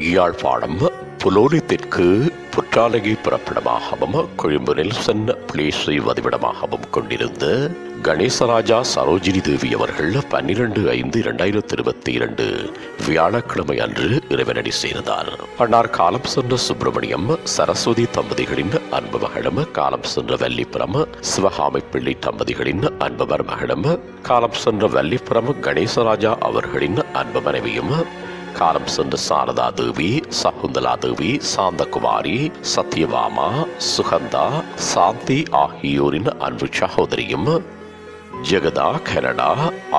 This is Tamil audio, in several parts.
யாழ்ப்பாணம் புலோலி தெற்கு புற்றாலகை புறப்படமாகவும் கொழும்பு நெல்சன் பிளேஸை வதிவிடமாகவும் கொண்டிருந்த கணேசராஜா சரோஜினி தேவி அவர்கள் 12/5/2022 வியாழக்கிழமை அன்று இறைவனடி சேர்ந்தார். அன்னார் காலம் சென்ற சுப்பிரமணியம் சரஸ்வதி தம்பதிகளின் அன்பு மகளும், காலம் சென்ற வல்லிப்புறம் சிவகாமி பிள்ளை தம்பதிகளின் அன்பு மருமகளும், காலம் சென்ற வல்லிப்புறம் கணேசராஜா அவர்களின் அன்பு மனைவியும், காலம் சென்ற சாரதா தேவி, சகுந்தலா தேவி, சாந்தகுமாரி, சத்யவாமா, சுகந்தா, சாந்தி ஆகியோரின் அன்பு சகோதரியும், ஜெகதா கனடா,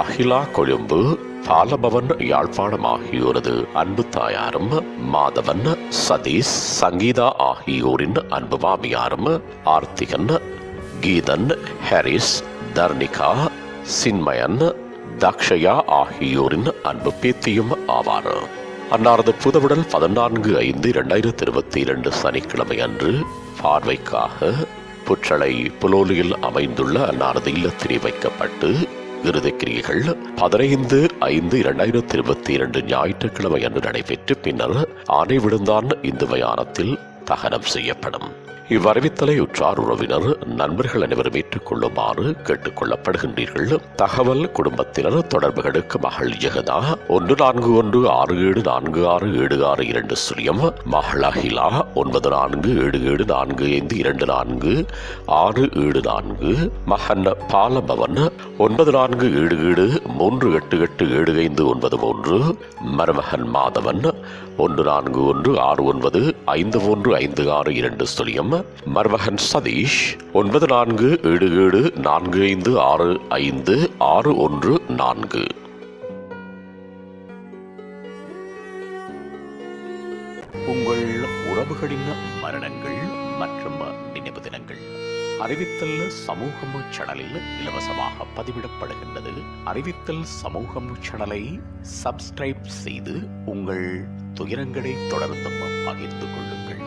அகிலா கொழும்பு, பாலபவன் யாழ்ப்பாணம் ஆகியோரது அன்பு தாயாரும், மாதவன், சதீஷ், சங்கீதா ஆகியோரின் அன்பு மாமியாரும், ஆர்த்திகன், கீதன், ஹாரிஸ், தர்ணிகா, சின்மயன், தக்ஷயா ஆகியோரின் அன்பு பேத்தியும் ஆவார். அன்னாரது புதவுடல் 14/5/2022 சனிக்கிழமை அன்று பார்வைக்காக புற்றளை புலோலியில் அமைந்துள்ள அன்னாரது இல்லத்திலே வைக்கப்பட்டு இறுதிக்கிரியைகள் 15/5/2022 ஞாயிற்றுக்கிழமை அன்று நடைபெற்று பின்னர் ஆனை விழுந்தான் இந்து மயானத்தில் தகனம் செய்யப்படும். இவ்வறிவித்தலை உற்றார் உறவினர் நண்பர்கள் அனைவரும் ஏற்றுக்கொள்ளுமாறு கேட்டுக் கொள்ளப்படுகின்றீர்கள். தகவல் குடும்பத்தினர் தொடர்புகளுக்கு மகள் ஜெகதா 1416746762 சுழியம், மகள் அகிலா 9477452467 மகன் பாலபவன் 9477388753 மருமகன் மாதவன் 1416951562 சுழியம், மருமகன் சதீஷ் 9477455614. உங்கள் உறவுகளின் மரணங்கள் மற்றும் நினைவு தினங்கள் அறிவித்தல் சமூகம் சேனலில் இலவசமாக பதிவிடப்படுகின்றது. அறிவித்தல் சமூகம் சேனலை சப்ஸ்கிரைப் செய்து உங்கள் துயரங்களை தொடர்ந்தும் பகிர்ந்து கொள்ளுங்கள்.